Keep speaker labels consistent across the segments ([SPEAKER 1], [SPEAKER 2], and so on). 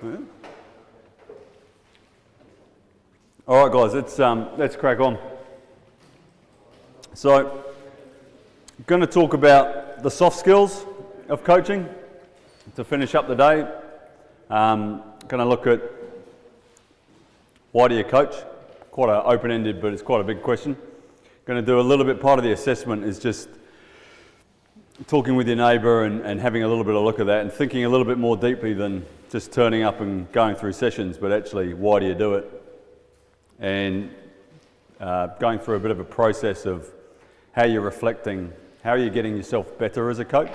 [SPEAKER 1] Yeah. All right, guys, let's crack on. So, I'm going to talk about the soft skills of coaching to finish up the day. Going to look at why do you coach? Quite an open-ended, but it's quite a big question. Going to do a little bit, part of the assessment is just talking with your neighbour and having a little bit of a look at that and thinking a little bit more deeply than just turning up and going through sessions, but actually why do you do it? And going through a bit of a process of how you're reflecting, how are you getting yourself better as a coach?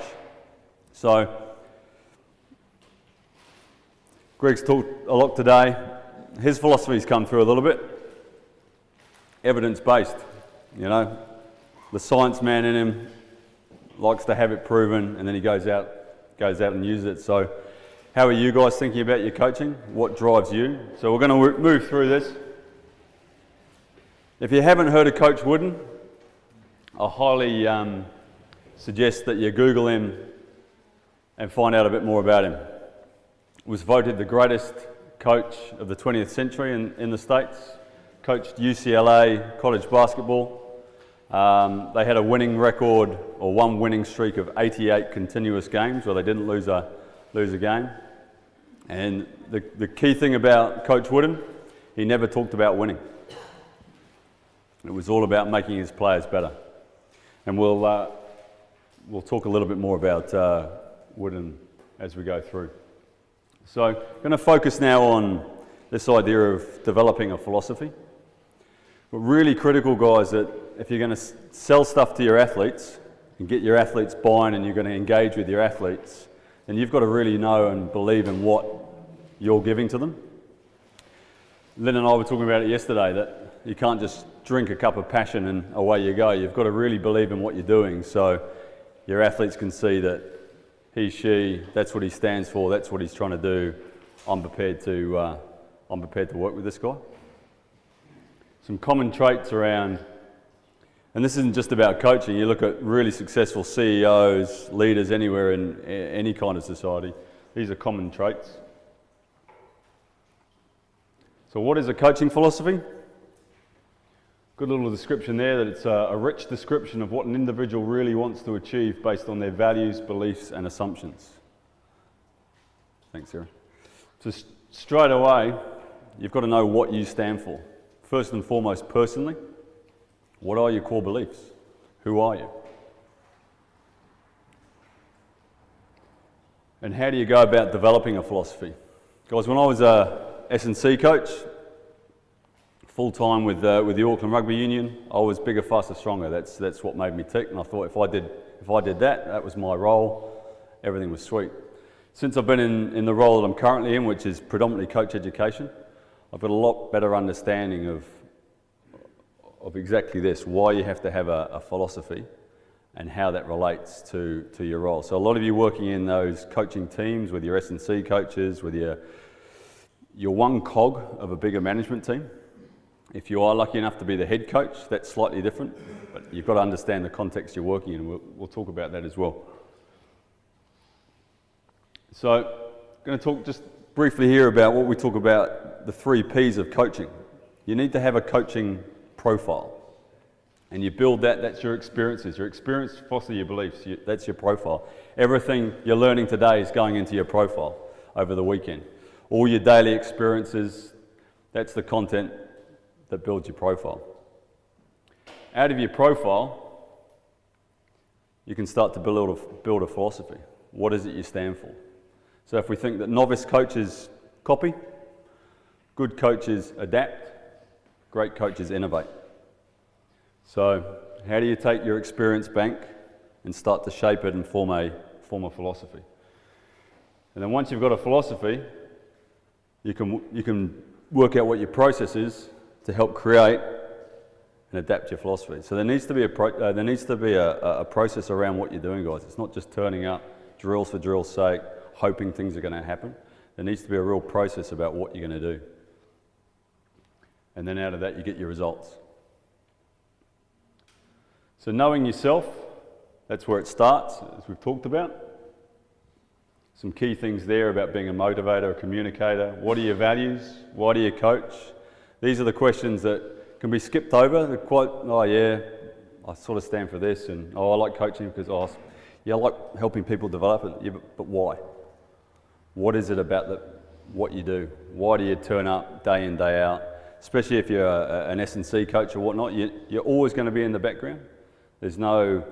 [SPEAKER 1] So, Greg's talked a lot today. His philosophy's come through a little bit. Evidence-based, you know. The science man in him likes to have it proven, and then he goes out and uses it. So, how are you guys thinking about your coaching? What drives you? So we're going to move through this. If you haven't heard of Coach Wooden, I highly suggest that you Google him and find out a bit more about him. Was voted the greatest coach of the 20th century in the States. Coached UCLA college basketball. They had a winning record, or one winning streak of 88 continuous games where they didn't lose a game. And the key thing about Coach Wooden, he never talked about winning. It was all about making his players better. And we'll talk a little bit more about Wooden as we go through. So I'm going to focus now on this idea of developing a philosophy. But really critical, guys, that if you're going to sell stuff to your athletes and get your athletes buying and you're going to engage with your athletes, then you've got to really know and believe in what you're giving to them. Lynn and I were talking about it yesterday, that you can't just drink a cup of passion and away you go. You've got to really believe in what you're doing so your athletes can see that he, she, that's what he stands for, that's what he's trying to do. I'm prepared to work with this guy. Some common traits around, and this isn't just about coaching, you look at really successful CEOs, leaders anywhere in any kind of society, these are common traits. So what is a coaching philosophy? Good little description there, that it's a rich description of what an individual really wants to achieve based on their values, beliefs and assumptions. Thanks, Sarah. So straight away, you've got to know what you stand for. First and foremost, personally, what are your core beliefs? Who are you? And how do you go about developing a philosophy? Guys, when I was a S&C coach, full-time with the Auckland Rugby Union, I was bigger, faster, stronger. That's what made me tick, and I thought if I did that was my role, everything was sweet. Since I've been in the role that I'm currently in, which is predominantly coach education, I've got a lot better understanding of exactly this, why you have to have a philosophy and how that relates to your role. So a lot of you working in those coaching teams with your S&C coaches, with your one cog of a bigger management team. If you are lucky enough to be the head coach, that's slightly different, but you've got to understand the context you're working in, and we'll talk about that as well. So, I'm going to talk just briefly here about what we talk about, the 3 P's of coaching. You need to have a coaching profile, and you build that, that's your experiences. Your experience foster your beliefs, that's your profile. Everything you're learning today is going into your profile over the weekend. All your daily experiences, that's the content that builds your profile. Out of your profile, you can start to build a philosophy. What is it you stand for? So if we think that novice coaches copy, good coaches adapt, great coaches innovate. So how do you take your experience bank and start to shape it and form a philosophy? And then once you've got a philosophy, you can work out what your process is to help create and adapt your philosophy. So there needs to be a process around what you're doing, guys. It's not just turning up drills for drill's sake, hoping things are going to happen. There needs to be a real process about what you're going to do. And then out of that, you get your results. So knowing yourself, that's where it starts, as we've talked about. Some key things there about being a motivator, a communicator. What are your values? Why do you coach? These are the questions that can be skipped over. They're quite, oh yeah, I sort of stand for this, and oh, I like coaching because I like helping people develop it. Yeah, but why? What is it about what you do? Why do you turn up day in, day out? Especially if you're an S&C coach or whatnot, you're always going to be in the background. There's no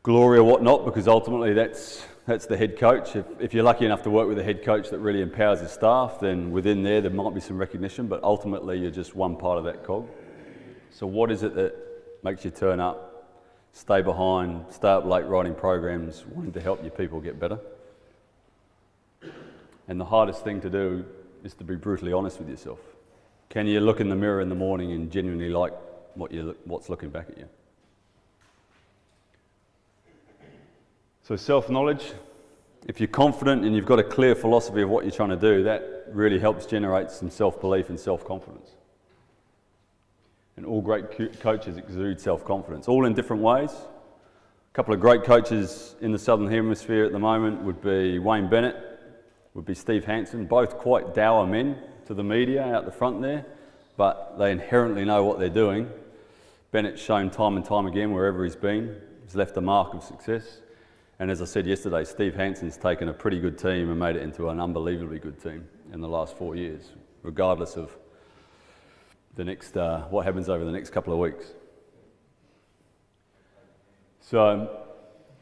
[SPEAKER 1] glory or whatnot, because ultimately that's the head coach. If you're lucky enough to work with a head coach that really empowers his staff, then within there might be some recognition, but ultimately you're just one part of that cog. So what is it that makes you turn up, stay behind, stay up late writing programs, wanting to help your people get better? And the hardest thing to do is to be brutally honest with yourself. Can you look in the mirror in the morning and genuinely like what's looking back at you? So self-knowledge, if you're confident and you've got a clear philosophy of what you're trying to do, that really helps generate some self-belief and self-confidence. And all great coaches exude self-confidence, all in different ways. A couple of great coaches in the Southern Hemisphere at the moment would be Wayne Bennett, would be Steve Hansen, both quite dour men to the media out the front there, but they inherently know what they're doing. Bennett's shown time and time again wherever he's been, he's left a mark of success. And as I said yesterday, Steve Hansen's taken a pretty good team and made it into an unbelievably good team in the last 4 years, regardless of the next what happens over the next couple of weeks. So,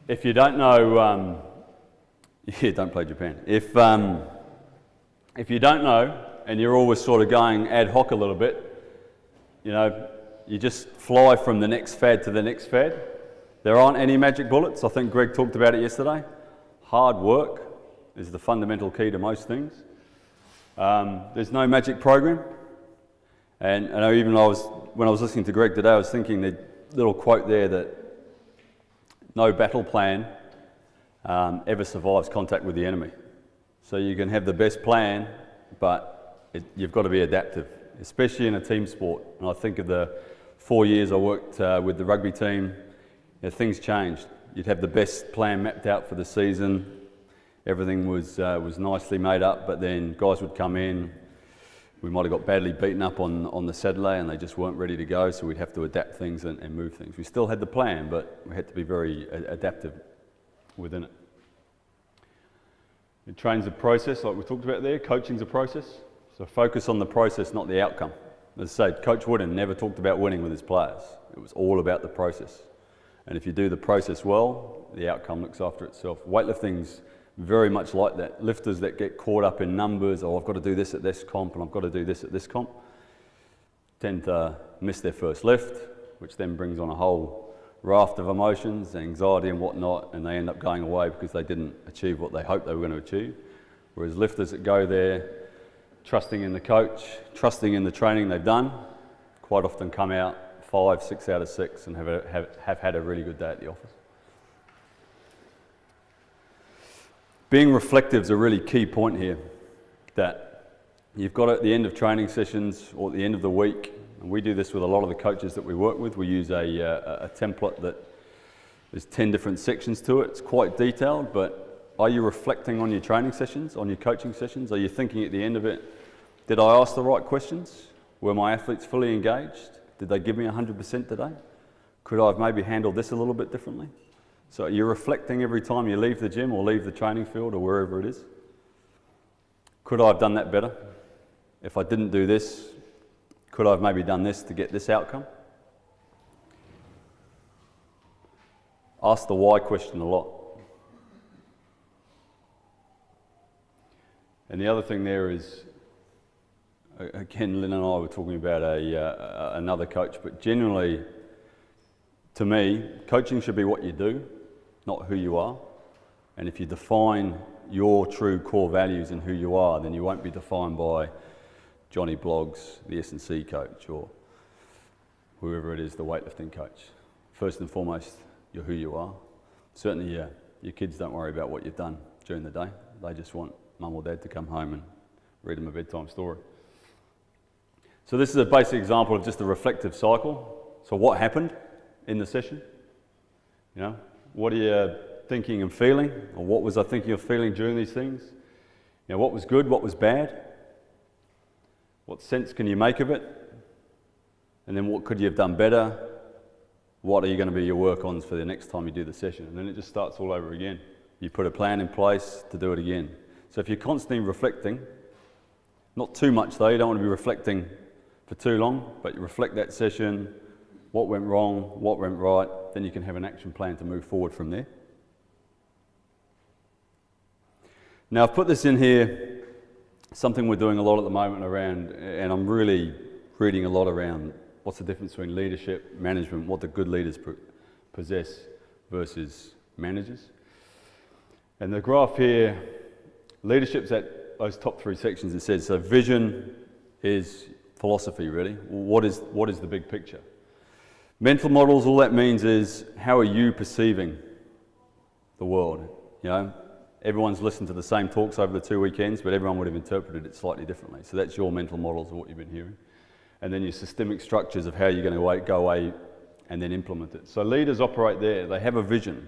[SPEAKER 1] if you don't know, don't play Japan. If you don't know and you're always sort of going ad hoc a little bit, you just fly from the next fad to the next fad. There aren't any magic bullets. I think Greg talked about it yesterday. Hard work is the fundamental key to most things. There's no magic program. And I know even when I was listening to Greg today, I was thinking the little quote there that no battle plan ever survives contact with the enemy. So you can have the best plan, but you've got to be adaptive, especially in a team sport. And I think of the 4 years I worked with the rugby team, things changed. You'd have the best plan mapped out for the season. Everything was nicely made up, but then guys would come in. We might have got badly beaten up on the Saturday and they just weren't ready to go, so we'd have to adapt things and move things. We still had the plan, but we had to be very adaptive within it. It trains the process, like we talked about there. Coaching's a process, so focus on the process, not the outcome. As I say, Coach Wooden never talked about winning with his players. It was all about the process. And if you do the process well, the outcome looks after itself. Weightlifting's very much like that. Lifters that get caught up in numbers, I've got to do this at this comp and I've got to do this at this comp, tend to miss their first lift, which then brings on a whole raft of emotions, anxiety and whatnot, and they end up going away because they didn't achieve what they hoped they were going to achieve. Whereas lifters that go there, trusting in the coach, trusting in the training they've done, quite often come out 5, 6 out of 6 and have had a really good day at the office. Being reflective is a really key point here, that you've got at the end of training sessions or at the end of the week, and we do this with a lot of the coaches that we work with. We use a template that there's 10 different sections to it. It's quite detailed, but are you reflecting on your training sessions, on your coaching sessions? Are you thinking at the end of it, did I ask the right questions? Were my athletes fully engaged? Did they give me 100% today? Could I have maybe handled this a little bit differently? So you're reflecting every time you leave the gym or leave the training field or wherever it is. Could I have done that better? If I didn't do this, could I have maybe done this to get this outcome? Ask the why question a lot. And the other thing there is, again, Lynn and I were talking about another coach, but generally, to me, coaching should be what you do, not who you are. And if you define your true core values and who you are, then you won't be defined by Johnny Bloggs, the S&C coach, or whoever it is, the weightlifting coach. First and foremost, you're who you are. Certainly, your kids don't worry about what you've done during the day. They just want mum or dad to come home and read them a bedtime story. So this is a basic example of just a reflective cycle. So what happened in the session? What are thinking and feeling, or what was I thinking or feeling during these things? You know, what was good, what was bad? What sense can you make of it? And then what could you have done better? What are you going to be your work-ons for the next time you do the session? And then it just starts all over again. You put a plan in place to do it again. So if you're constantly reflecting, not too much though, you don't want to be reflecting for too long, but you reflect that session, what went wrong, what went right, then you can have an action plan to move forward from there. Now I've put this in here, something we're doing a lot at the moment around, and I'm really reading a lot around what's the difference between leadership, management, what the good leaders possess versus managers. And the graph here, leadership's at those top three sections. It says, so vision is philosophy really. What is the big picture? Mental models, all that means is, how are you perceiving the world? You know, everyone's listened to the same talks over the 2 weekends, but everyone would have interpreted it slightly differently. So that's your mental models of what you've been hearing. And then your systemic structures of how you're going to go away and then implement it. So leaders operate there. They have a vision.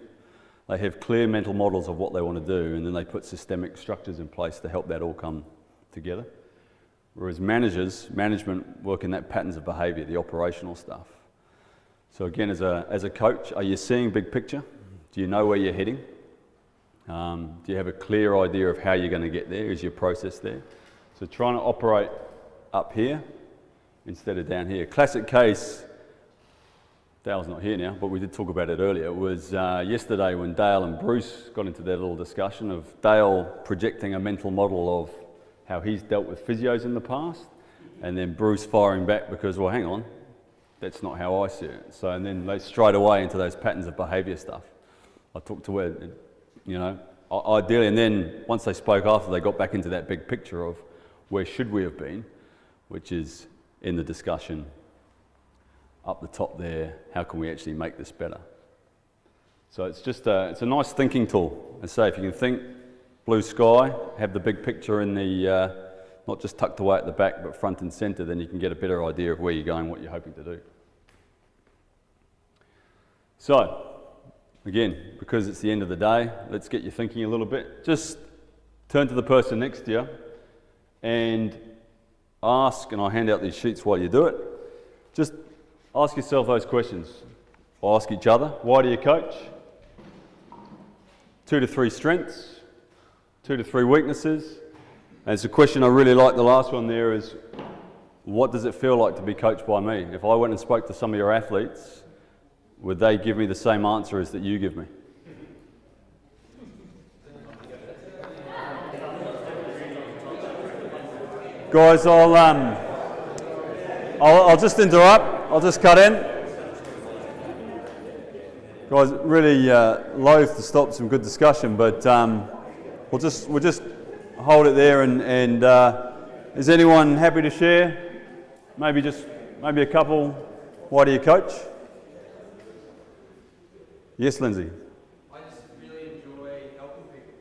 [SPEAKER 1] They have clear mental models of what they want to do, and then they put systemic structures in place to help that all come together. Whereas management work in that patterns of behaviour, the operational stuff. So again, as a coach, are you seeing big picture? Do you know where you're heading? Do you have a clear idea of how you're going to get there? Is your process there? So trying to operate up here instead of down here. Classic case, Dale's not here now, but we did talk about it earlier. It was yesterday when Dale and Bruce got into their little discussion of Dale projecting a mental model of how he's dealt with physios in the past, and then Bruce firing back because, well, hang on, that's not how I see it. So, and then they strayed away into those patterns of behaviour stuff. I talked to where, you know, ideally, and then once they spoke after, they got back into that big picture of where should we have been, which is in the discussion up the top there, how can we actually make this better? So it's just it's a nice thinking tool. I say, if you can think blue sky, have the big picture in the, not just tucked away at the back, but front and centre, then you can get a better idea of where you're going, what you're hoping to do. So, again, because it's the end of the day, let's get you thinking a little bit. Just turn to the person next to you and ask, and I'll hand out these sheets while you do it, just ask yourself those questions. Or ask each other, why do you coach? 2 to 3 strengths, 2 to 3 weaknesses. And it's a question I really like, the last one there is, what does it feel like to be coached by me? If I went and spoke to some of your athletes, would they give me the same answer as that you give me? Guys, I'll just interrupt. I'll just cut in. Guys, really loath to stop some good discussion, but we'll just hold it there. And is anyone happy to share? Maybe a couple. Why do you coach? Yes, Lindsay.
[SPEAKER 2] I just really enjoy helping people,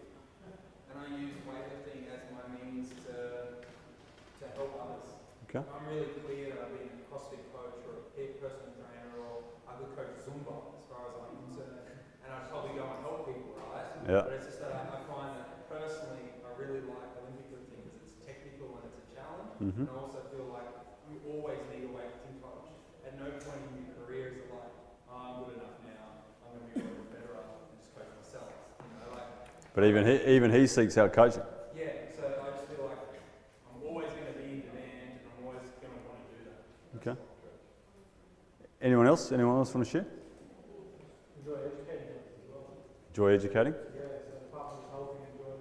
[SPEAKER 2] and I use weightlifting as my means to help others.
[SPEAKER 1] Okay.
[SPEAKER 2] I'm really clear that I've been a CrossFit coach or a personal trainer, or I could coach Zumba as far as I'm concerned, and I'd probably go and help people, right?
[SPEAKER 1] Yeah.
[SPEAKER 2] But it's just that I find that personally I really like Olympic lifting because it's technical and it's a challenge, and I also feel like you always need a weightlifting coach. At no point in your career is it like, oh, I'm good enough now, I'm going to be a little better and just coach myself. You know, like.
[SPEAKER 1] But even he seeks out coaching.
[SPEAKER 2] Yeah, so I just feel like I'm always going to be in demand and I'm always going to want to do that.
[SPEAKER 1] Okay. Anyone else? Anyone else want to share?
[SPEAKER 3] Enjoy educating as well.
[SPEAKER 1] Enjoy educating?
[SPEAKER 3] Yeah, so apart from helping, enjoy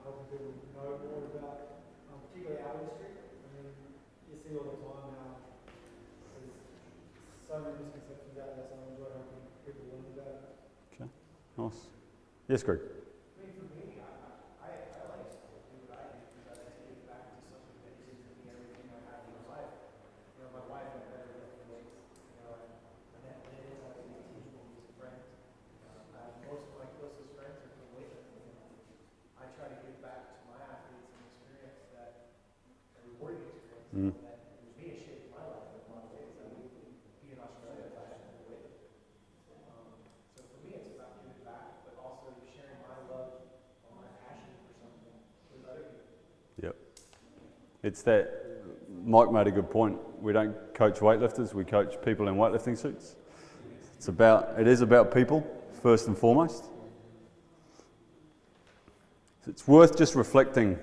[SPEAKER 3] helping people know more about, particularly our industry. I mean, you see all the time how there's so many misconceptions out there, so I enjoy helping people learn about it.
[SPEAKER 1] Okay. Nice. Yes, Greg.
[SPEAKER 4] I mean, for me, I like sport, but I do because I like to give back to something that isn't to me everything I have in my life. You know, my wife and better lifting weights, you know, and that is something I teach movies to friends. Most of my closest friends are from weightlifting. I try to give back to my athletes an experience that, a rewarding experience, that was me a shape in my life in a lot of ways. I would be in Australia if I hadn't been weightlifting. So for me, it's about giving back, but
[SPEAKER 1] It's that, Mike made a good point, we don't coach weightlifters, we coach people in weightlifting suits. It is about people, first and foremost. It's worth just reflecting,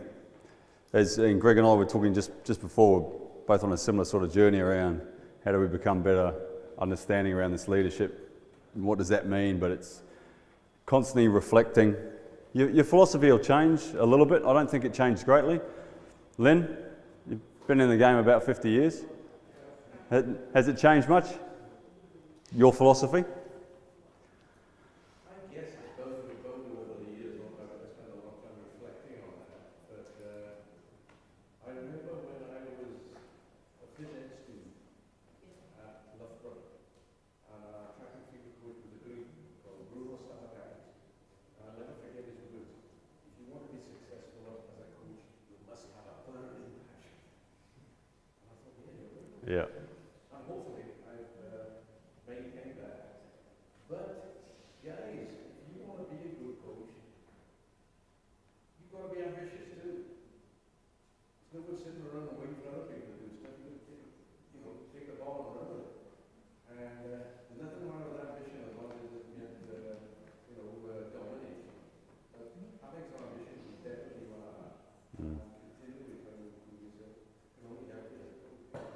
[SPEAKER 1] and Greg and I were talking just before, both on a similar sort of journey around how do we become better, understanding around this leadership, and what does that mean, but it's constantly reflecting. Your philosophy will change a little bit. I don't think it changed greatly. Lynn, you've been in the game about 50 years. Has it changed much? Your philosophy?
[SPEAKER 5] I guess it's both over the years. I spent a long time reflecting on that. But I remember when I was a phys ed student at Loughborough, track and field coach was a Greek called Bruno Stamatakis. I'll never forget his words. If you want to be successful as a coach, you must have a burning passion. And I thought, yeah, you're right.
[SPEAKER 1] Yeah.
[SPEAKER 5] And hopefully I've maintained that. But guys, if you want to be a good coach, you've got to be ambitious too. It's no good sitting around and waiting for other people to do stuff. You take the ball and run with it. And there's nothing wrong with ambition as long as it meant, domination. But having some ambition is definitely one of that. Continually trying to improve yourself. You can only help you as a coach.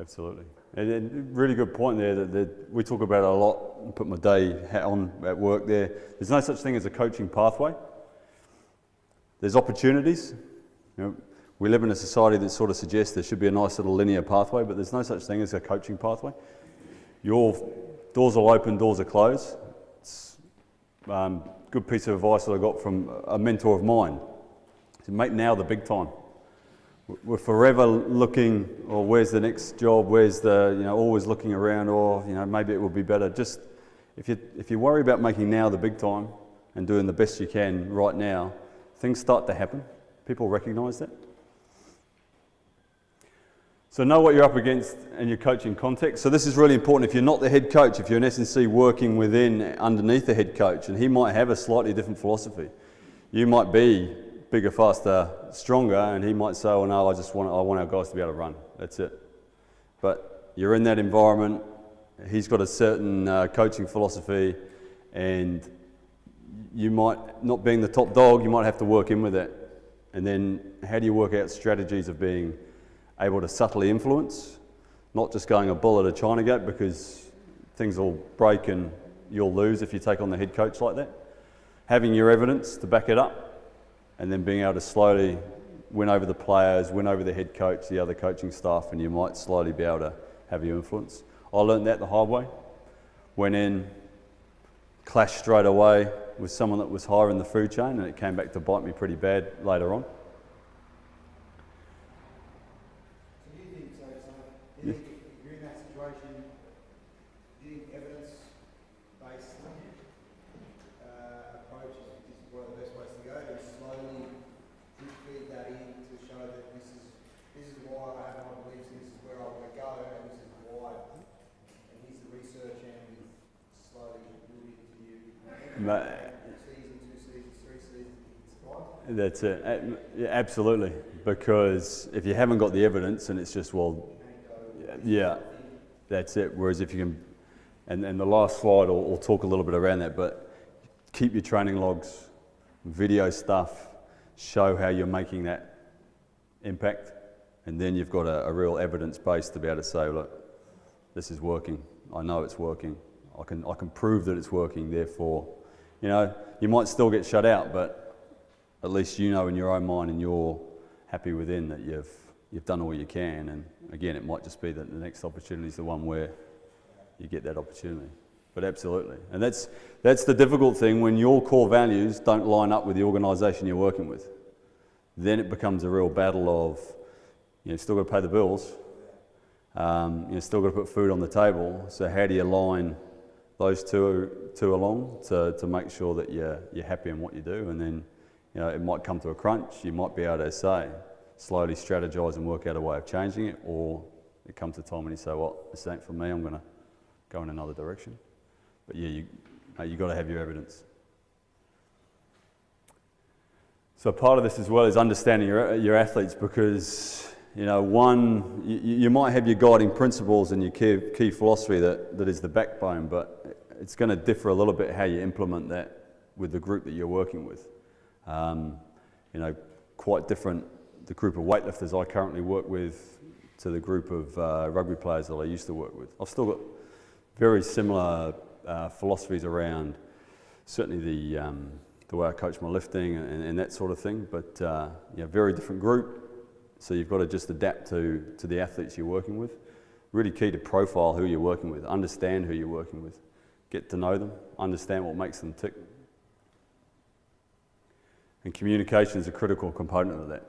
[SPEAKER 1] Absolutely. And really good point there that we talk about it a lot. Put my day hat on at work there. There's no such thing as a coaching pathway. There's opportunities. We live in a society that sort of suggests there should be a nice little linear pathway, but there's no such thing as a coaching pathway. Your doors will open, doors are closed. It's a good piece of advice that I got from a mentor of mine. So make now the big time. We're forever looking, or where's the next job, where's the, always looking around, or, maybe it would be better. Just, if you worry about making now the big time and doing the best you can right now, things start to happen. People recognise that. So know what you're up against in your coaching context. So this is really important. If you're not the head coach, if you're an S&C working underneath the head coach, and he might have a slightly different philosophy. You might be bigger, faster, stronger, and he might say, "Oh no, I want our guys to be able to run. That's it." But you're in that environment. He's got a certain coaching philosophy, and you might, not being the top dog, you might have to work in with it. And then, how do you work out strategies of being able to subtly influence, not just going a bull at a China gate, because things will break and you'll lose if you take on the head coach like that. Having your evidence to back it up, and then being able to slowly win over the players, win over the head coach, the other coaching staff, and you might slowly be able to have your influence. I learned that the hard way. Went in, clashed straight away with someone that was higher in the food chain, and it came back to bite me pretty bad later on.
[SPEAKER 4] So do you think, if you're in that situation, do you think evidence-based approach is one of the best ways to go, to slowly feed that in to show that this is why I have my beliefs, this is where I want to go, and this is why, and here's the research, and slowly build it into you. Season, 2 seasons, 3 seasons, it's fine.
[SPEAKER 1] That's it. Yeah, absolutely. Because if you haven't got the evidence and it's just, yeah, that's it. Whereas if you can, and the last slide will talk a little bit around that, but keep your training logs, video stuff, show how you're making that impact, and then you've got a real evidence base to be able to say, look, this is working. I know it's working. I can prove that it's working. Therefore, you might still get shut out, but at least you know in your own mind and you're happy within that you've done all you can. And again, it might just be that the next opportunity is the one where you get that opportunity. But absolutely, and that's the difficult thing when your core values don't line up with the organisation you're working with. Then it becomes a real battle of, you've still got to pay the bills, you've still got to put food on the table. So how do you line those two along to make sure that you're happy in what you do? And then it might come to a crunch. You might be able to say, slowly strategise and work out a way of changing it, or it comes to time when you say, well, this ain't for me, I'm going to go in another direction. But yeah, you've got to have your evidence. So part of this as well is understanding your athletes, because You know, one, you might have your guiding principles and your key philosophy that is the backbone, but it's going to differ a little bit how you implement that with the group that you're working with. You know, quite different, the group of weightlifters I currently work with to the group of rugby players that I used to work with. I've still got very similar philosophies around certainly the way I coach my lifting and that sort of thing, but yeah, very different group. So you've got to just adapt to the athletes you're working with. Really key to profile who you're working with, understand who you're working with, get to know them, understand what makes them tick. And communication is a critical component of that.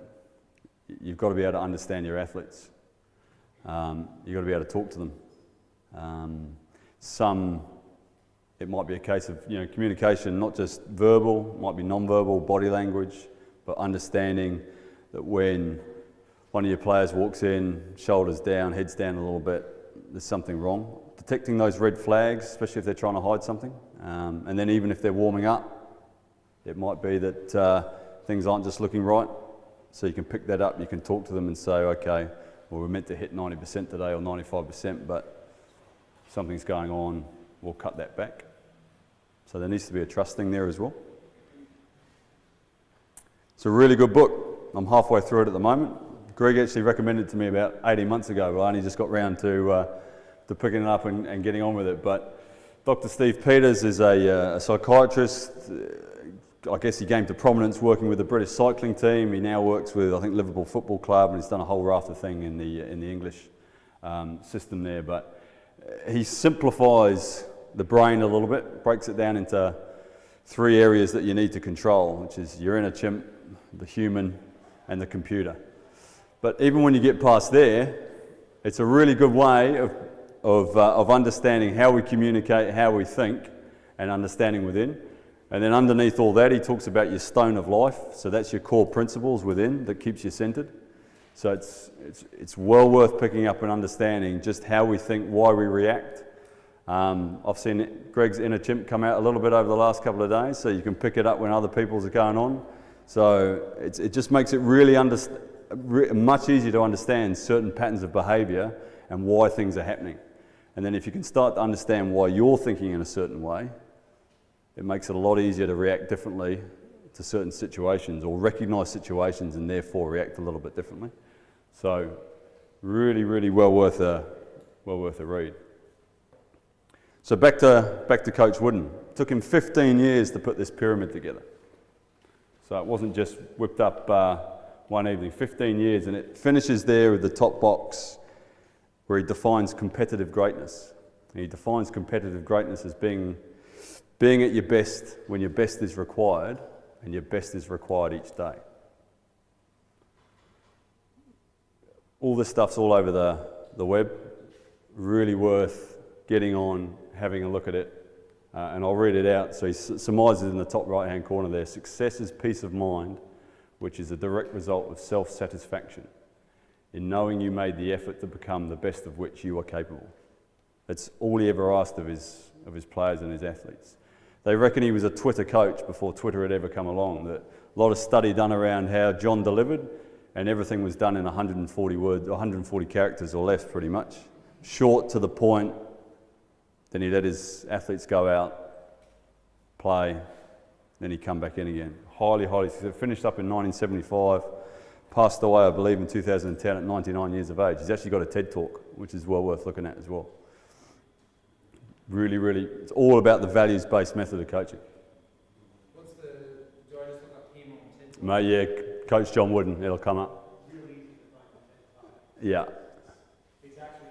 [SPEAKER 1] You've got to be able to understand your athletes. You've got to be able to talk to them. It might be a case of, you know, communication, not just verbal, might be non-verbal, body language, but understanding that when one of your players walks in, shoulders down, heads down a little bit, there's something wrong. Detecting those red flags, especially if they're trying to hide something. And then even if they're warming up, it might be that things aren't just looking right. So you can pick that up, you can talk to them and say, okay, well, we're meant to hit 90% today or 95%, but something's going on, we'll cut that back. So there needs to be a trusting there as well. It's a really good book. I'm halfway through it at the moment. Greg actually recommended it to me about 18 months ago, but I only just got round to picking it up and getting on with it. But Dr. Steve Peters is a psychiatrist. I guess he came to prominence working with the British cycling team. He now works with, I think, Liverpool Football Club, and he's done a whole raft of things in the English system there. But he simplifies the brain a little bit, breaks it down into 3 areas that you need to control, which is your inner chimp, the human, and the computer. But even when you get past there, it's a really good way of understanding how we communicate, how we think, and understanding within. And then underneath all that, he talks about your stone of life. So that's your core principles within that keeps you centered. So it's well worth picking up and understanding just how we think, why we react. I've seen Greg's inner chimp come out a little bit over the last couple of days, so you can pick it up when other people's are going on. So it just makes it really much easier to understand certain patterns of behaviour and why things are happening. And then if you can start to understand why you're thinking in a certain way, it makes it a lot easier to react differently to certain situations or recognise situations and therefore react a little bit differently. So really, really well worth a read. So back to Coach Wooden. It took him 15 years to put this pyramid together. So it wasn't just whipped up one evening, 15 years, and it finishes there with the top box where he defines competitive greatness. And he defines competitive greatness as being at your best when your best is required, and your best is required each day. All this stuff's all over the web. Really worth getting on, having a look at it, and I'll read it out. So he surmises in the top right-hand corner there, success is peace of mind, which is a direct result of self-satisfaction in knowing you made the effort to become the best of which you are capable. That's all he ever asked of his players and his athletes. They reckon he was a Twitter coach before Twitter had ever come along. That a lot of study done around how John delivered, and everything was done in 140 words, 140 characters or less, pretty much. Short, to the point. Then he let his athletes go out, play, then he'd come back in again. Highly successful. Finished up in 1975, passed away, I believe, in 2010 at 99 years of age. He's actually got a TED Talk, which is well worth looking at as well. Really, it's all about the values-based method of coaching.
[SPEAKER 2] Do I just look up him on TED?
[SPEAKER 1] Mate, yeah, Coach John Wooden, it'll come up.
[SPEAKER 3] Really easy to find on TED.
[SPEAKER 1] Yeah.
[SPEAKER 3] He's actually,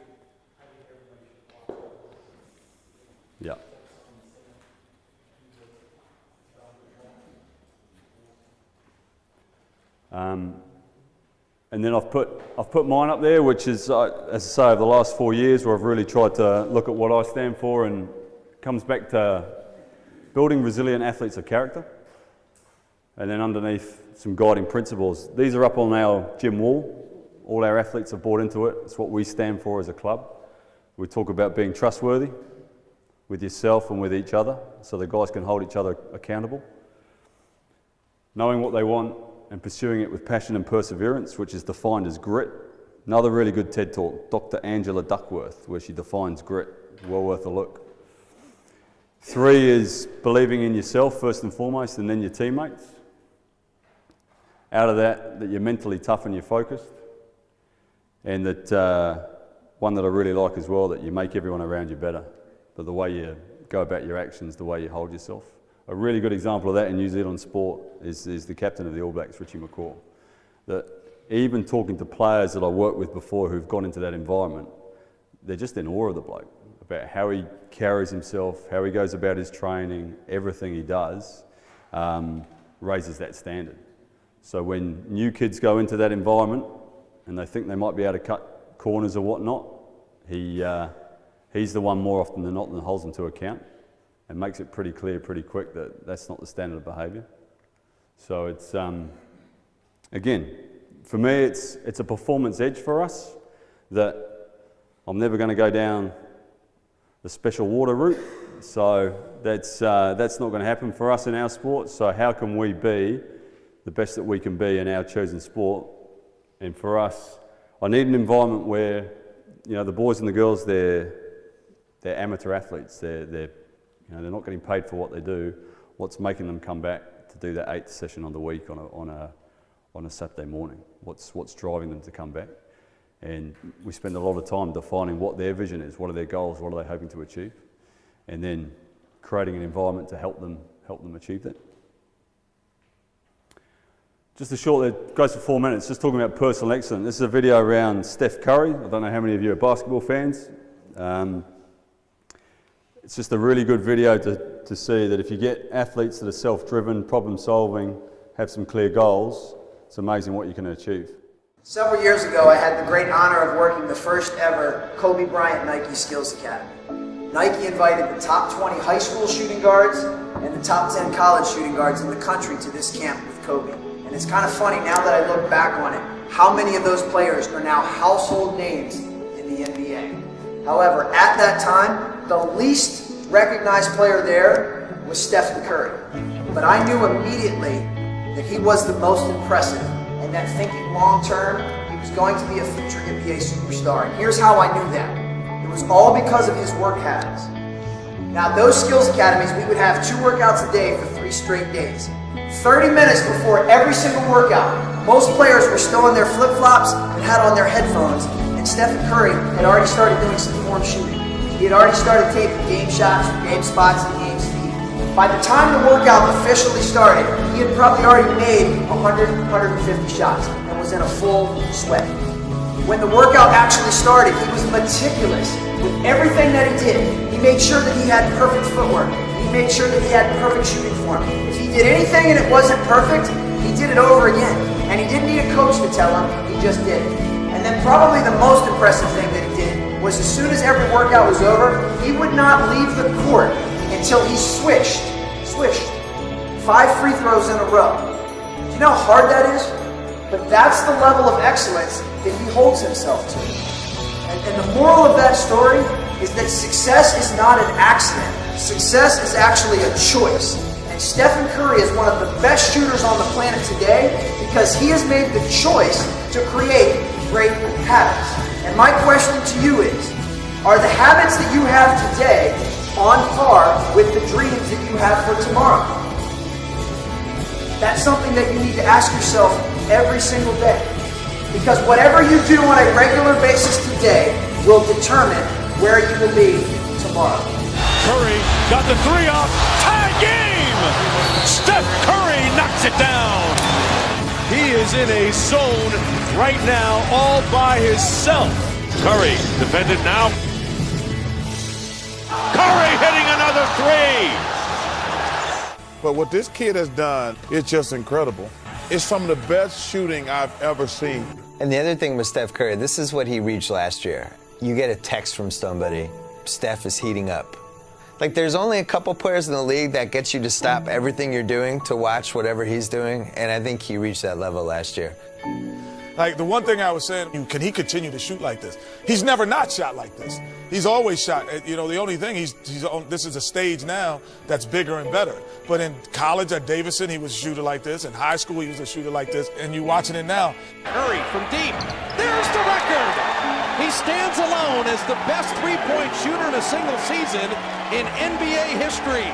[SPEAKER 3] I think everybody should watch it.
[SPEAKER 1] Yeah. And then I've put mine up there, which is, as I say, over the last 4 years where I've really tried to look at what I stand for, and it comes back to building resilient athletes of character. And then underneath, some guiding principles. These are up on our gym wall. All our athletes have bought into it. It's what we stand for as a club. We talk about being trustworthy with yourself and with each other, so the guys can hold each other accountable. Knowing what they want and pursuing it with passion and perseverance, which is defined as grit. Another really good TED Talk, Dr. Angela Duckworth, where she defines grit. Well worth a look. 3 is believing in yourself first and foremost, and then your teammates. Out of that you're mentally tough and you're focused. And that one that I really like as well, that you make everyone around you better. But the way you go about your actions, the way you hold yourself. A really good example of that in New Zealand sport is the captain of the All Blacks, Richie McCaw. That even talking to players that I worked with before who've gone into that environment, they're just in awe of the bloke, about how he carries himself, how he goes about his training, everything he does raises that standard. So when new kids go into that environment and they think they might be able to cut corners or whatnot, he's the one more often than not that holds them to account and makes it pretty clear pretty quick that that's not the standard of behaviour. So it's, again, for me it's a performance edge for us that I'm never going to go down the special water route. So that's not going to happen for us in our sport. So how can we be the best that we can be in our chosen sport? And for us, I need an environment where, you know, the boys and the girls, they're amateur athletes. They're not getting paid for what they do. What's making them come back to do that 8th session on the week on a Saturday morning? What's driving them to come back? And we spend a lot of time defining what their vision is, what are their goals, what are they hoping to achieve, and then creating an environment to help them achieve that. Just a short, it goes for 4 minutes, just talking about personal excellence. This is a video around Steph Curry. I don't know how many of you are basketball fans. It's just a really good video to see that if you get athletes that are self-driven, problem-solving, have some clear goals, it's amazing what you can achieve.
[SPEAKER 6] Several years ago, I had the great honor of working the first ever Kobe Bryant Nike Skills Academy. Nike invited the top 20 high school shooting guards and the top 10 college shooting guards in the country to this camp with Kobe. And it's kind of funny now that I look back on it, how many of those players are now household names in the NBA. However, at that time, the least recognized player there was Steph Curry. But I knew immediately that he was the most impressive, and that thinking long term, he was going to be a future NBA superstar. And here's how I knew that. It was all because of his work habits. Now, those skills academies, we would have 2 workouts a day for 3 straight days. 30 minutes before every single workout, most players were still in their flip-flops and had on their headphones, and Stephen Curry had already started doing some form shooting. He had already started taking game shots, game spots, and game speed. By the time the workout officially started, he had probably already made 100, 150 shots and was in a full sweat. When the workout actually started, he was meticulous with everything that he did. He made sure that he had perfect footwork. He made sure that he had perfect shooting form. If he did anything and it wasn't perfect, he did it over again. And he didn't need a coach to tell him, he just did it. And then probably the most impressive thing that he did was as soon as every workout was over, he would not leave the court until he swished 5 free throws in a row. Do you know how hard that is? But that's the level of excellence that he holds himself to. And the moral of that story is that success is not an accident. Success is actually a choice. And Stephen Curry is one of the best shooters on the planet today because he has made the choice to create great habits. And my question to you is, are the habits that you have today on par with the dreams that you have for tomorrow? That's something that you need to ask yourself every single day. Because whatever you do on a regular basis today will determine where you will be tomorrow.
[SPEAKER 7] Curry got the 3 off. Tie game! Steph Curry knocks it down. He is in a zone right now all by himself. Curry defended now. Curry hitting another 3.
[SPEAKER 8] But what this kid has done is just incredible. It's some of the best shooting I've ever seen.
[SPEAKER 9] And the other thing with Steph Curry, this is what he reached last year. You get a text from somebody, Steph is heating up. Like, there's only a couple players in the league that gets you to stop everything you're doing to watch whatever he's doing, and I think he reached that level last year.
[SPEAKER 8] Like the one thing I was saying, can he continue to shoot like this? He's never not shot like this. He's always shot. You know, the only thing he's on, this is a stage now that's bigger and better. But in college at Davidson, he was a shooter like this. In high school, he was a shooter like this. And you're watching it now.
[SPEAKER 7] Curry from deep. There's the record. He stands alone as the best three-point shooter in a single season in NBA history.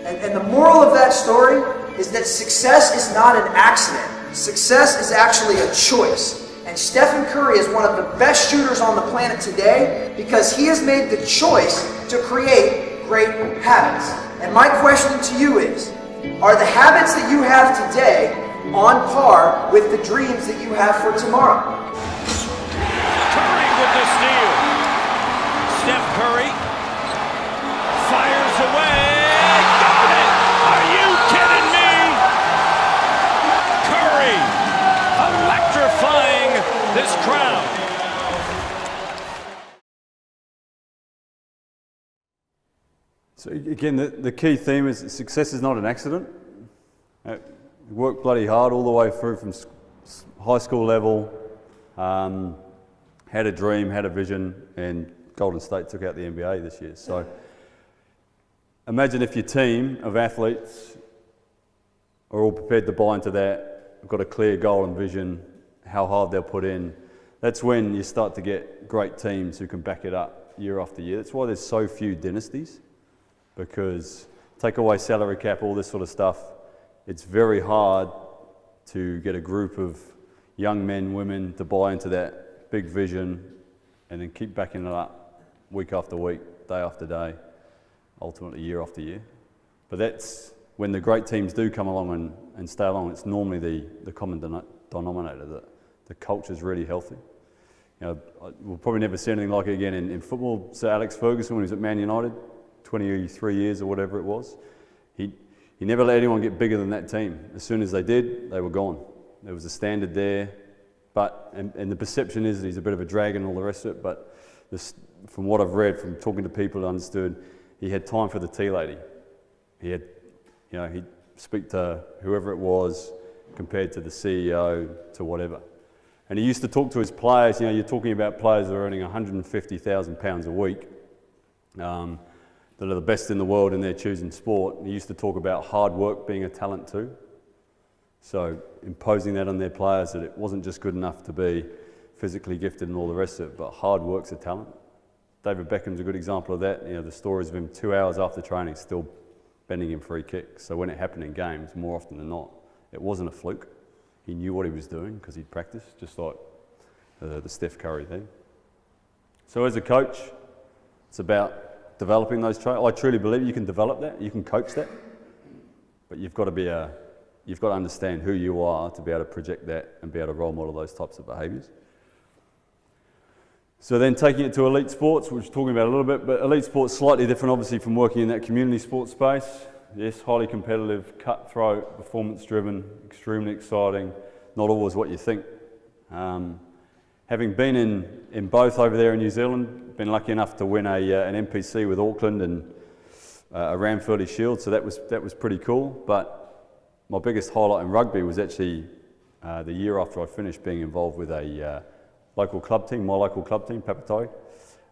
[SPEAKER 6] And the moral of that story is that success is not an accident. Success is actually a choice. And Stephen Curry is one of the best shooters on the planet today because he has made the choice to create great habits. And my question to you is, are the habits that you have today on par with the dreams that you have for tomorrow?
[SPEAKER 7] Curry with the steal. Steph Curry fires away. Got it! Are you kidding me? Curry electrifying this crowd.
[SPEAKER 1] So again, the key theme is that success is not an accident. You work bloody hard all the way through from high school level, had a dream, had a vision, and Golden State took out the NBA this year. So imagine if your team of athletes are all prepared to buy into that, have got a clear goal and vision, how hard they'll put in. That's when you start to get great teams who can back it up year after year. That's why there's so few dynasties, because take away salary cap, all this sort of stuff, it's very hard to get a group of young men, women to buy into that big vision and then keep backing it up week after week, day after day, ultimately year after year. But that's when the great teams do come along and stay along, it's normally the common denominator, that the culture's really healthy. You know, we'll probably never see anything like it again in football. Sir Alex Ferguson, when he was at Man United, 23 years or whatever it was, he never let anyone get bigger than that team. As soon as they did, they were gone. There was a standard there, but and the perception is that he's a bit of a dragon and all the rest of it, but from what I've read, from talking to people who understood, he had time for the tea lady. He had, you know, he'd speak to whoever it was compared to the CEO, to whatever. And he used to talk to his players. You know, you're talking about players that are earning £150,000 a week, that are the best in the world in their choosing sport. He used to talk about hard work being a talent too. So imposing that on their players, that it wasn't just good enough to be physically gifted and all the rest of it, but hard work's a talent. David Beckham's a good example of that. You know, the stories of him 2 hours after training still bending in free kicks. So when it happened in games, more often than not, it wasn't a fluke. He knew what he was doing because he'd practiced, just like the Steph Curry thing. So as a coach, it's about developing those traits. I truly believe you can develop that, you can coach that, but you've got to understand who you are to be able to project that and be able to role model those types of behaviours. So then taking it to elite sports, which we're talking about a little bit, but elite sports slightly different obviously from working in that community sports space. Yes, highly competitive, cutthroat, performance-driven, extremely exciting, not always what you think. Having been in both over there in New Zealand, been lucky enough to win an NPC with Auckland and a Ramfurly Shield, so that was pretty cool. But my biggest highlight in rugby was actually the year after I finished being involved with a local club team, my local club team, Papatoi,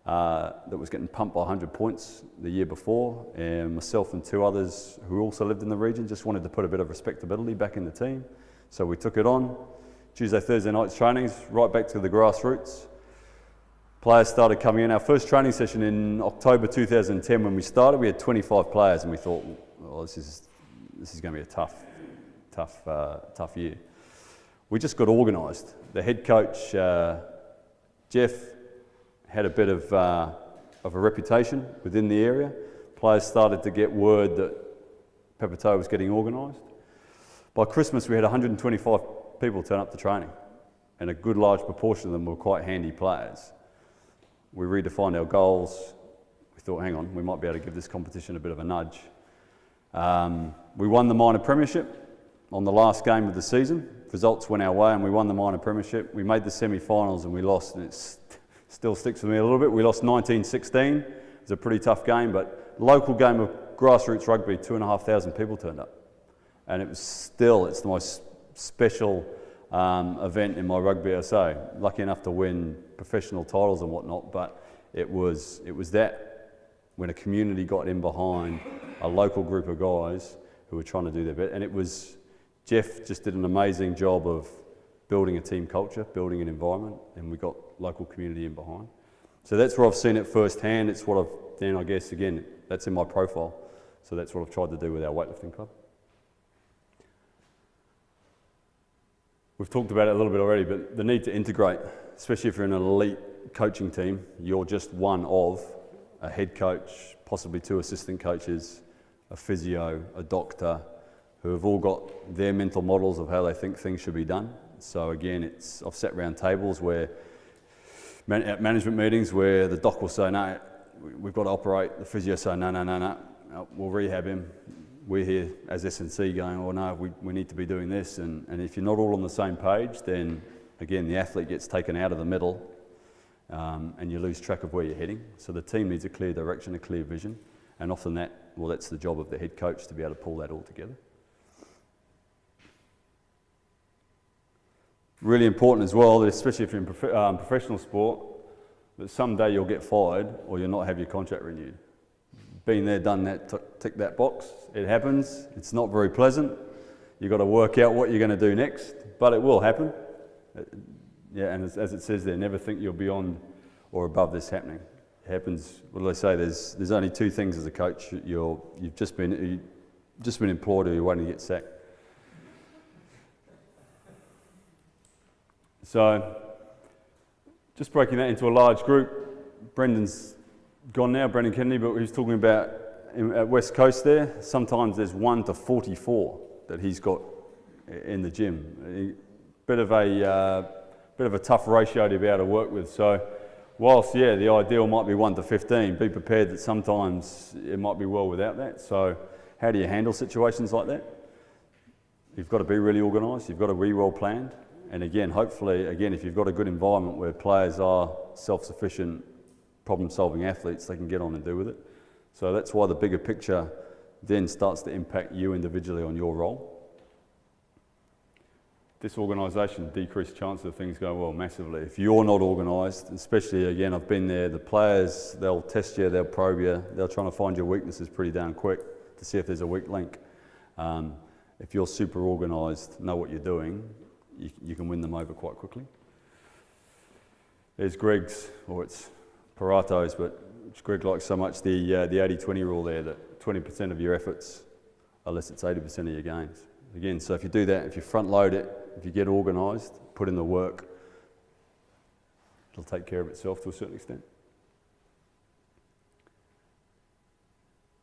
[SPEAKER 1] that was getting pumped by 100 points the year before, and myself and two others who also lived in the region just wanted to put a bit of respectability back in the team. So we took it on. Tuesday, Thursday nights trainings, right back to the grassroots. Players started coming in. Our first training session in October 2010, when we started, we had 25 players, and we thought, well, this is going to be a tough year. We just got organised. The head coach, Jeff, had a bit of a reputation within the area. Players started to get word that Papatoi was getting organised. By Christmas, we had 125 people turn up to training, and a good large proportion of them were quite handy players. We redefined our goals. We thought, hang on, we might be able to give this competition a bit of a nudge. We won the minor premiership on the last game of the season. Results went our way and we won the minor premiership. We made the semi-finals and we lost, and it still sticks with me a little bit. We lost 19-16. It was a pretty tough game, but local game of grassroots rugby, 2,500 people turned up. And it's the most special event in my rugby SA. Lucky enough to win professional titles and whatnot, but it was that when a community got in behind a local group of guys who were trying to do their bit, and it was, Jeff just did an amazing job of building a team culture, building an environment, and we got local community in behind. So that's where I've seen it firsthand. It's what I've, then I guess again, that's in my profile. So that's what I've tried to do with our weightlifting club. We've talked about it a little bit already, but the need to integrate, especially if you're in an elite coaching team, you're just one of a head coach, possibly 2 assistant coaches, a physio, a doctor, who have all got their mental models of how they think things should be done. So again, I've sat around tables where, at management meetings, where the doc will say, no, we've got to operate. The physio say, no, we'll rehab him. We're here as S&C going, oh no, we need to be doing this. And if you're not all on the same page, then again, the athlete gets taken out of the middle and you lose track of where you're heading. So the team needs a clear direction, a clear vision. And often that's the job of the head coach to be able to pull that all together. Really important as well, that especially if you're in professional sport, that someday you'll get fired or you'll not have your contract renewed. Been there, done that, tick that box. It happens. It's not very pleasant. You've got to work out what you're going to do next, but it will happen. Yeah, and as it says there, never think you're beyond or above this happening. It happens. What do they say? There's only 2 things as a coach. You've just been employed or you're waiting to get sacked. So, just breaking that into a large group. Brendan's gone now, Brendan Kennedy, but he was talking about at West Coast there, sometimes there's 1 to 44 that he's got in the gym. Bit of a tough ratio to be able to work with. So whilst, yeah, the ideal might be 1 to 15, be prepared that sometimes it might be well without that. So how do you handle situations like that? You've got to be really organised, you've got to be well planned. And again, hopefully, if you've got a good environment where players are self-sufficient, problem-solving athletes, they can get on and do with it. So that's why the bigger picture then starts to impact you individually on your role. Disorganisation, decreased chance of things going well massively. If you're not organised, especially again, I've been there, the players, they'll test you, they'll probe you, they'll try to find your weaknesses pretty damn quick to see if there's a weak link. If you're super organised, know what you're doing, you can win them over quite quickly. There's Greg's, or it's Parato's, but which Greg likes so much, the 80-20 rule there, that 20% of your efforts, unless it's 80% of your gains. Again, so if you do that, if you front load it, if you get organised, put in the work, it'll take care of itself to a certain extent.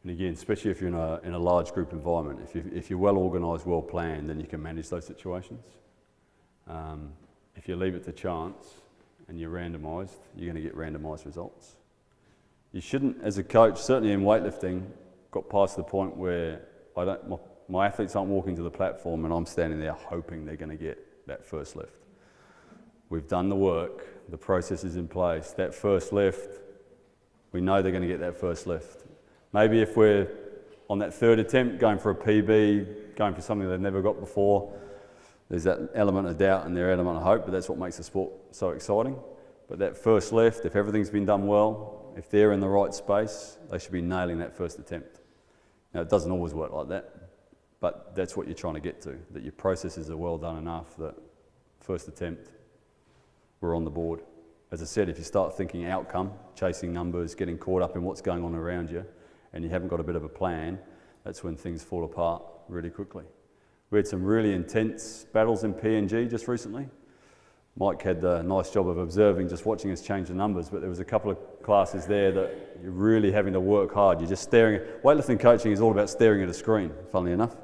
[SPEAKER 1] And again, especially if you're in a large group environment, if you're well organised, well planned, then you can manage those situations. If you leave it to chance and you're randomised, you're going to get randomised results. You shouldn't, as a coach, certainly in weightlifting, got past the point where my athletes aren't walking to the platform and I'm standing there hoping they're going to get that first lift. We've done the work, the process is in place. That first lift, we know they're going to get that first lift. Maybe if we're on that 3rd attempt, going for a PB, going for something they've never got before, there's that element of doubt and their element of hope, but that's what makes the sport so exciting. But that first lift, if everything's been done well, if they're in the right space, they should be nailing that first attempt. Now, it doesn't always work like that, but that's what you're trying to get to, that your processes are well done enough that first attempt, we're on the board. As I said, if you start thinking outcome, chasing numbers, getting caught up in what's going on around you, and you haven't got a bit of a plan, that's when things fall apart really quickly. We had some really intense battles in PNG just recently. Mike had the nice job of observing, just watching us change the numbers, but there was a couple of classes there that you're really having to work hard. You're just staring at, weightlifting coaching is all about staring at a screen, funnily enough.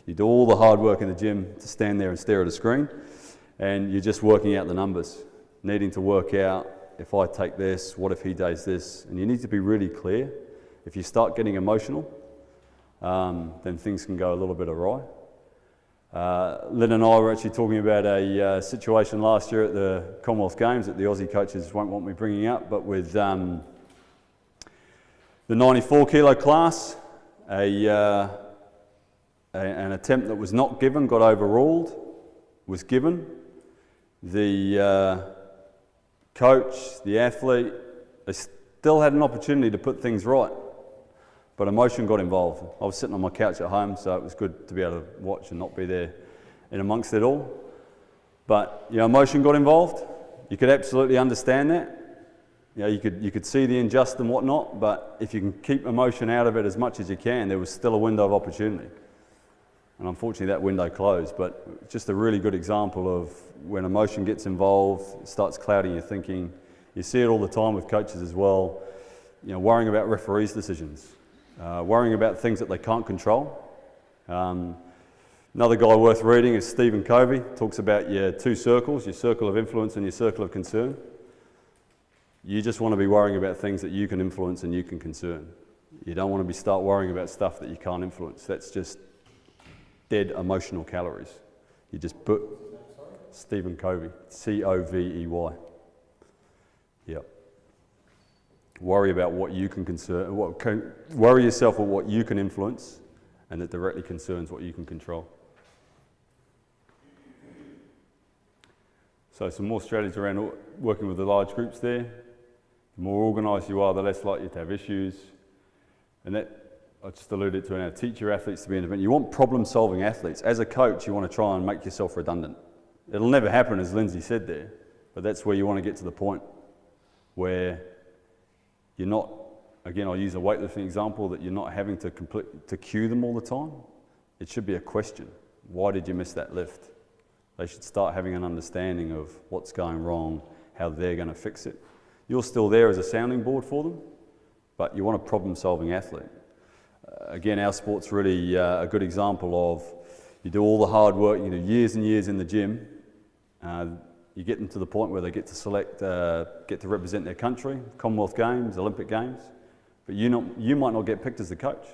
[SPEAKER 1] You do all the hard work in the gym to stand there and stare at a screen, and you're just working out the numbers, needing to work out, if I take this, what if he does this? And you need to be really clear. If you start getting emotional, then things can go a little bit awry. Lynn and I were actually talking about a situation last year at the Commonwealth Games that the Aussie coaches won't want me bringing up, but with the 94 kilo class, an attempt that was not given got overruled, was given, the coach, the athlete, they still had an opportunity to put things right, but emotion got involved. I was sitting on my couch at home, so it was good to be able to watch and not be there in amongst it all. But emotion got involved. You could absolutely understand that. You could see the unjust and whatnot, but if you can keep emotion out of it as much as you can, there was still a window of opportunity. And unfortunately that window closed, but just a really good example of when emotion gets involved, it starts clouding your thinking. You see it all the time with coaches as well, worrying about referees' decisions, worrying about things that they can't control. Another guy worth reading is Stephen Covey. Talks about your two circles, your circle of influence and your circle of concern. You just want to be worrying about things that you can influence and you can concern. You don't want to start worrying about stuff that you can't influence. That's just dead emotional calories. You just put Stephen Covey, C-O-V-E-Y. Yep. Worry about what you can worry yourself with what you can influence, and that directly concerns what you can control. So some more strategies around working with the large groups there. The more organised you are, the less likely to have issues. And that, I just alluded to, now teach your athletes to be independent. You want problem-solving athletes. As a coach, you want to try and make yourself redundant. It'll never happen, as Lindsay said there, but that's where you want to get to the point where you're not, again, I'll use a weightlifting example, that you're not having to cue them all the time. It should be a question. Why did you miss that lift? They should start having an understanding of what's going wrong, how they're going to fix it. You're still there as a sounding board for them, but you want a problem-solving athlete. Again, our sport's really a good example of, you do all the hard work, you do years and years in the gym, you get them to the point where they get to select, get to represent their country, Commonwealth Games, Olympic Games, but you might not get picked as the coach.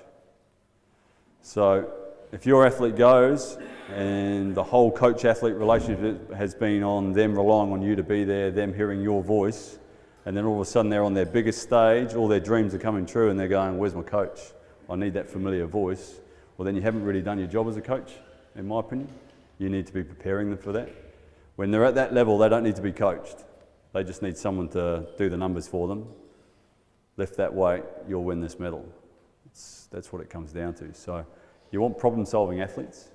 [SPEAKER 1] So if your athlete goes and the whole coach-athlete relationship has been on them relying on you to be there, them hearing your voice, and then all of a sudden they're on their biggest stage, all their dreams are coming true, and they're going, where's my coach? I need that familiar voice. Well, then you haven't really done your job as a coach, in my opinion. You need to be preparing them for that. When they're at that level, they don't need to be coached. They just need someone to do the numbers for them. Lift that weight, you'll win this medal. That's what it comes down to. So you want problem-solving athletes.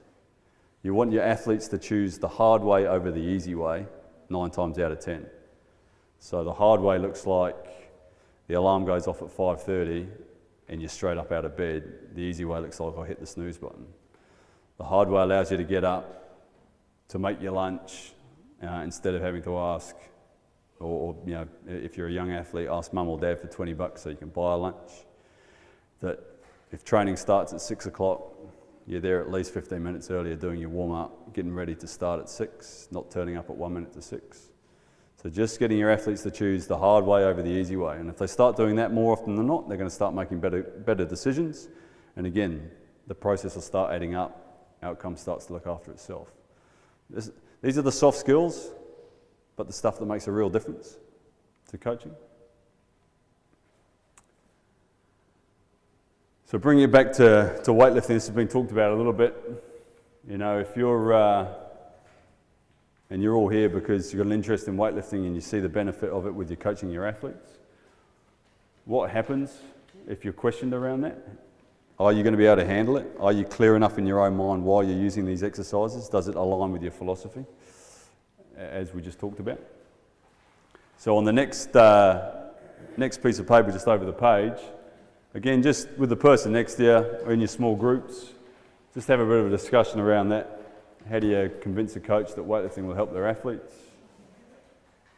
[SPEAKER 1] You want your athletes to choose the hard way over the easy way 9 times out of 10. So the hard way looks like the alarm goes off at 5:30 and you're straight up out of bed. The easy way looks like I hit the snooze button. The hard way allows you to get up, to make your lunch, instead of having to ask, or if you're a young athlete, ask mum or dad for $20 so you can buy a lunch. That if training starts at 6 o'clock, you're there at least 15 minutes earlier doing your warm-up, getting ready to start at 6, not turning up at 1 minute to 6. So just getting your athletes to choose the hard way over the easy way. And if they start doing that more often than not, they're going to start making better decisions. And again, the process will start adding up. Outcome starts to look after itself. These are the soft skills, but the stuff that makes a real difference to coaching. So bringing it back to weightlifting, this has been talked about a little bit. If you're and you're all here because you've got an interest in weightlifting and you see the benefit of it with your coaching your athletes, what happens if you're questioned around that? Are you going to be able to handle it? Are you clear enough in your own mind why you're using these exercises? Does it align with your philosophy, as we just talked about? So on the next piece of paper just over the page, again, just with the person next to you or in your small groups, just have a bit of a discussion around that. How do you convince a coach that weightlifting will help their athletes?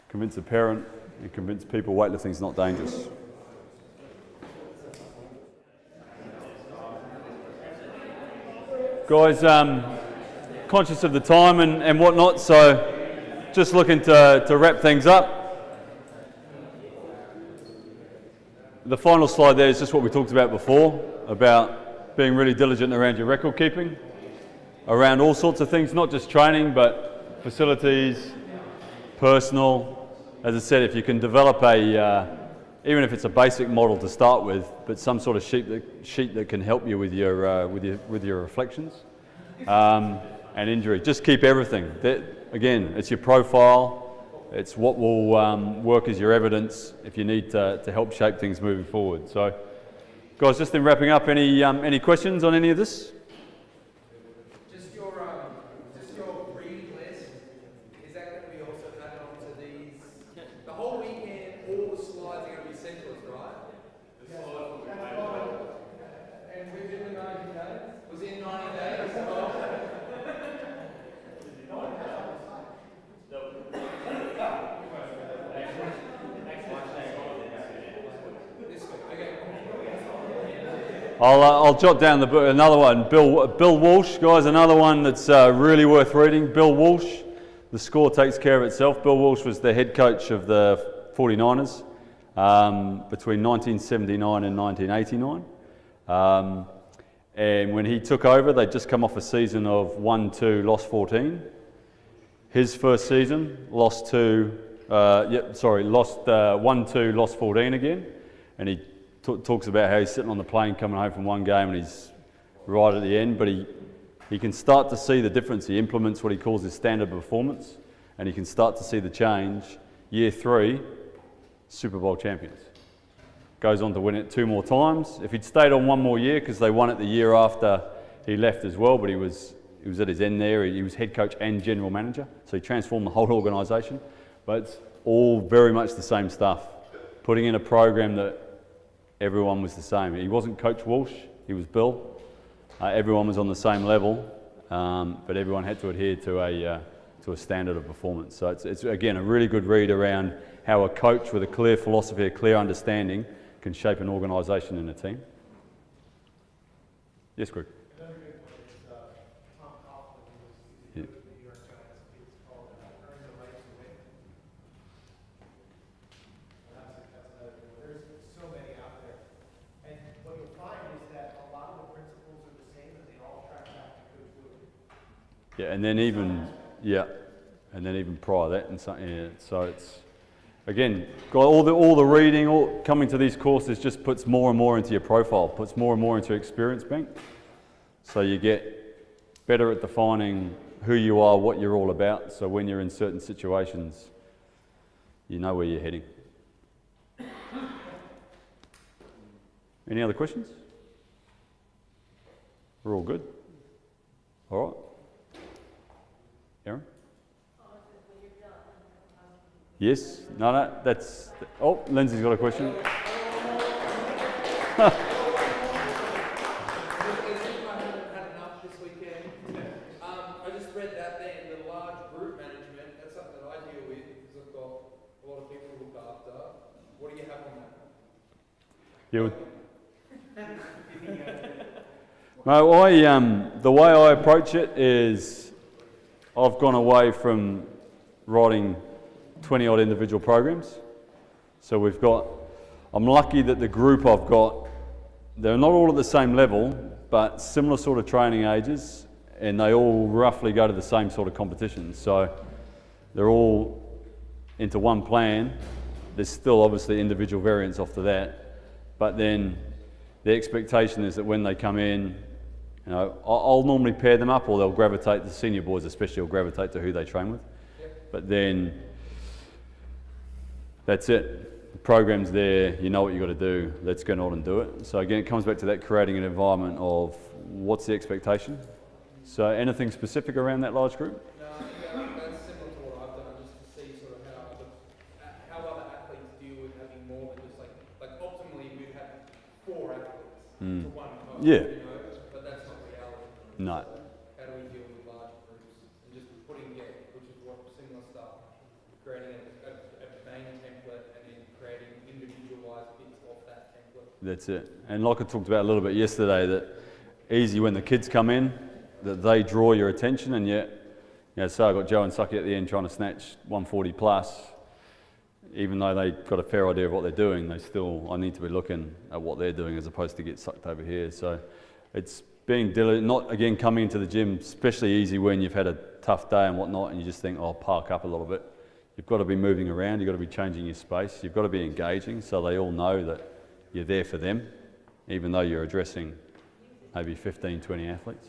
[SPEAKER 1] Convince a parent and convince people weightlifting is not dangerous. Guys, conscious of the time and whatnot, so just looking to wrap things up. The final slide there is just what we talked about before, about being really diligent around your record keeping, around all sorts of things, not just training, but facilities, personal. As I said, if you can develop even if it's a basic model to start with, but some sort of sheet that can help you with your reflections and injury. Just keep everything. again, it's your profile. It's what will work as your evidence if you need to help shape things moving forward. So, guys, just in wrapping up, any questions on any of this?
[SPEAKER 2] Just your read list, is that going to be also added onto these? The whole weekend, all the slides are going to be sent to us, right? And within the 90 days? Was it in 90 days?
[SPEAKER 1] I'll jot down another one. Bill Walsh, guys, another one that's really worth reading. Bill Walsh, the score takes care of itself. Bill Walsh was the head coach of the 49ers between 1979 and 1989. And when he took over, they'd just come off a season of 1-2, lost 14. His first season, lost 1-2, lost 14 again. And he talks about how he's sitting on the plane coming home from one game and he's right at the end, but he can start to see the difference. He implements what he calls his standard performance, and he can start to see the change. Year 3, Super Bowl champions. Goes on to win it 2 more times. If he'd stayed on 1 more year, because they won it the year after he left as well, but he was at his end there. He was head coach and general manager, so he transformed the whole organisation. But it's all very much the same stuff. Putting in a program that everyone was the same. He wasn't Coach Walsh, he was Bill. Everyone was on the same level, but everyone had to adhere to a standard of performance. So it's again a really good read around how a coach with a clear philosophy, a clear understanding, can shape an organisation and a team. Yes, Greg.
[SPEAKER 3] Another good one is Tom Coughlin, who was the New York Giants. It's called Earn the Right to Win. That's another good one. There's so many out there. And what you'll find is that a lot of the principles are the same, and they all track back to Coach Wood.
[SPEAKER 1] Yeah, and then even prior to that, and so it's again got all the reading, coming to these courses just puts more and more into your profile, puts more and more into your experience bank. So you get better at defining who you are, what you're all about. So when you're in certain situations, you know where you're heading. Any other questions? We're all good? All right. Aaron? Yes? No, that's... Oh, Lindsay's got a question.
[SPEAKER 2] I just read that there in the large group management. That's something that I deal with because I've got a lot of people to look after. What do you have on that?
[SPEAKER 1] No, the way I approach it is I've gone away from writing 20 odd individual programs. So I'm lucky that the group I've got, they're not all at the same level, but similar sort of training ages, and they all roughly go to the same sort of competitions. So they're all into one plan. There's still obviously individual variants after that, but then the expectation is that when they come in, you know, I'll normally pair them up, or they'll gravitate, the senior boys especially will gravitate to who they train with. But then that's it. The program's there, you know what you've got to do, let's go on and do it. So again, it comes back to that creating an environment of what's the expectation. So anything specific around that large group?
[SPEAKER 2] No, that's similar to what I've done, just to see sort of how other athletes deal with having more than just like ultimately we'd have 4 athletes to one coach,
[SPEAKER 1] Yeah.
[SPEAKER 2] you know, but that's not reality.
[SPEAKER 1] No.
[SPEAKER 2] So how do we deal with large groups and just putting which is what similar stuff, creating a main template and then creating individualized bits of that template.
[SPEAKER 1] That's it. And like I talked about a little bit yesterday, that easy when the kids come in, that they draw your attention, and yet, you know, so I got Joe and Sucky at the end trying to snatch 140 plus. Even though they've got a fair idea of what they're doing, I need to be looking at what they're doing as opposed to get sucked over here. So it's being diligent, not again coming into the gym, especially easy when you've had a tough day and whatnot, and you just think, oh, park up a little bit. You've got to be moving around, you've got to be changing your space, you've got to be engaging so they all know that you're there for them, even though you're addressing maybe 15, 20 athletes.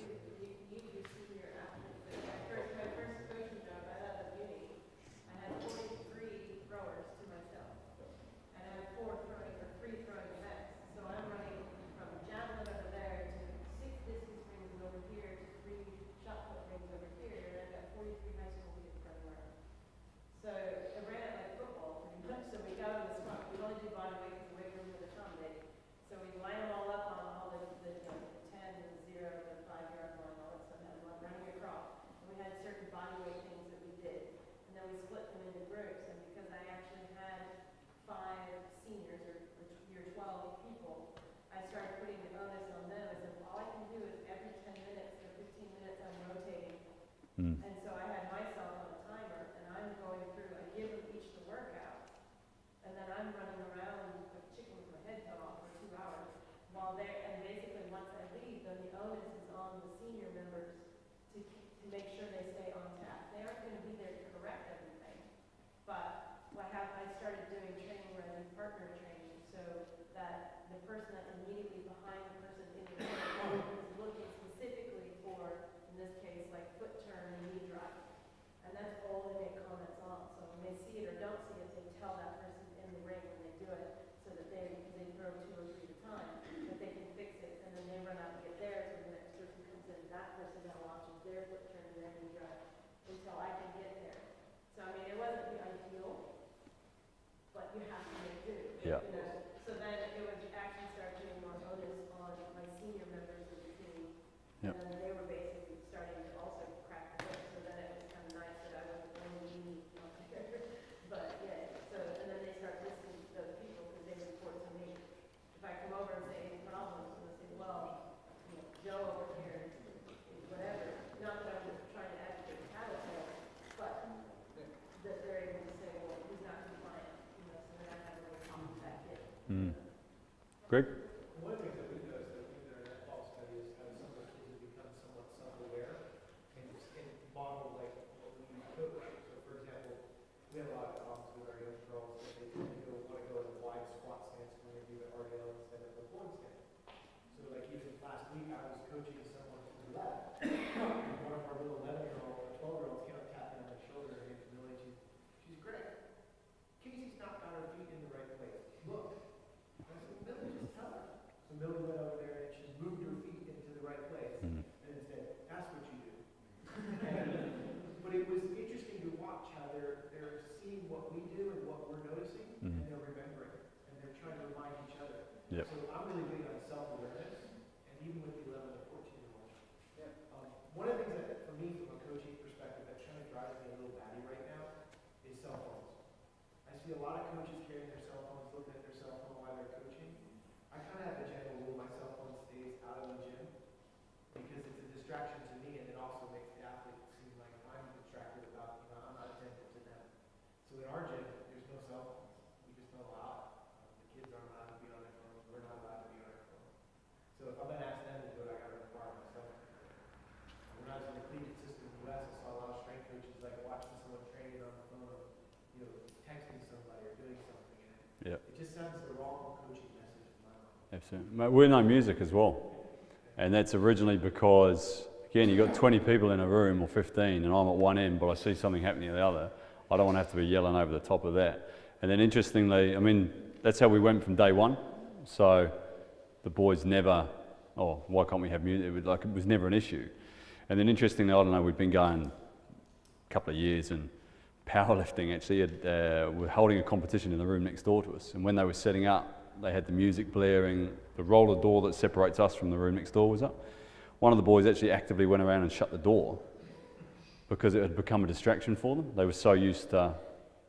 [SPEAKER 10] And so I had myself on a timer, and I'm going through, I give them each the workout, and then I'm running around like a chicken with my head cut off for 2 hours while they're, and basically once I leave, then the onus is on the senior members to make sure they stay on task. They aren't going to be there to correct everything, but I started doing training where I do partner training, so that the person that's immediately behind the person in the room is looking specifically for, in this case, like foot turn and knee drive. And that's all they make comments on. So when they see it or don't see it, they tell that person in the ring when they do it, so that because they throw 2 or 3 at a time, that they can fix it, and then they run out and get theirs, and the next person comes in, and that person now watches their foot turn and their knee drive until I can get there. So I mean, it wasn't the ideal, but you have to make do.
[SPEAKER 1] Yeah.
[SPEAKER 10] You know? So then it would actually start doing more onus on my senior members of the team.
[SPEAKER 1] Yep.
[SPEAKER 10] And then they were basically starting to also crack the whip, so then it was kind of nice that I wasn't the only me out there. But yeah, so, and then they start listening to those people because they report to me. If I come over and say any problems, and they say, well, you know, Joe over here is whatever. Not that I'm trying to advocate the tattletale, but that they're able to say, well, he's not compliant, you know, so then I have a way to talk to that kid.
[SPEAKER 1] Greg?
[SPEAKER 4] One of the things that we noticed that we did in that fall study is how some of the kids have become somewhat self-aware and model like what we coach. So for example, we have a lot of problems with our young girls that they tend to want to go in a wide squat stance when they do the RDL instead of the board stand. So like even last week I was coaching someone to the left. One of our little 11-year-old or 12-year-olds came up tapping on my shoulder and named Millie. She's great. Casey's not got her feet in the right place. Look. I said, Millie, just tell her. So Millie went over there and she moved her feet into the right place and said, that's what you do. But it was interesting to watch how they're seeing what we do and what we're noticing, and they're remembering, and they're trying to remind each other.
[SPEAKER 1] Yep.
[SPEAKER 4] So I'm really big on self-awareness, and even with the 11 or 14-year-olds. One of the things that, for me, from a coaching perspective, that kind of drives me a little batty right now is cell phones. I see a lot of coaches carrying their cell phones, looking at their cell phone while they're coaching. I kind of have a general rule: my cell phone stays out of the gym because it's a distraction to me, and it also makes the athlete seem like I'm distracted about, you know, I'm not attentive to them. So in our gym, there's no cell phones. We just don't allow it. The kids aren't allowed to be on their phones. We're not allowed to be on our phones. So if I'm going to ask them to do it, I got to require myself. When I was in the collegiate system in the U.S., I saw a lot of strength coaches like watching someone training on the phone, you know, texting somebody or doing something. And it just sends the wrong coaching message in my mind.
[SPEAKER 1] Absolutely. Mate, we know music as well. And that's originally because, again, you've got 20 people in a room or 15 and I'm at one end, but I see something happening at the other. I don't want to have to be yelling over the top of that. And then interestingly, I mean, that's how we went from day one. So the boys never, oh, why can't we have music? It was never an issue. And then interestingly, I don't know, we've been going a couple of years, and powerlifting actually were holding a competition in the room next door to us. And when they were setting up, they had the music blaring, the roller door that separates us from the room next door was up. One of the boys actually actively went around and shut the door because it had become a distraction for them. They were so used to,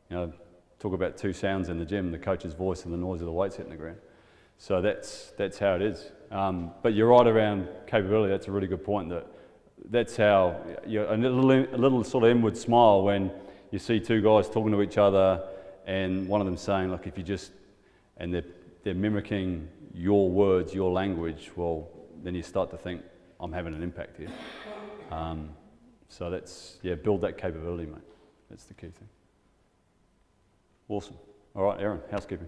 [SPEAKER 1] you know, talk about 2 sounds in the gym, the coach's voice and the noise of the weights hitting the ground. So that's how it is. But you're right around capability. That's a really good point. That's how a little sort of inward smile when you see 2 guys talking to each other and one of them saying, look, if you just, and they're mimicking your words, your language, well, then you start to think, I'm having an impact here. So that's, build that capability, mate. That's the key thing. Awesome. All right, Aaron, housekeeping.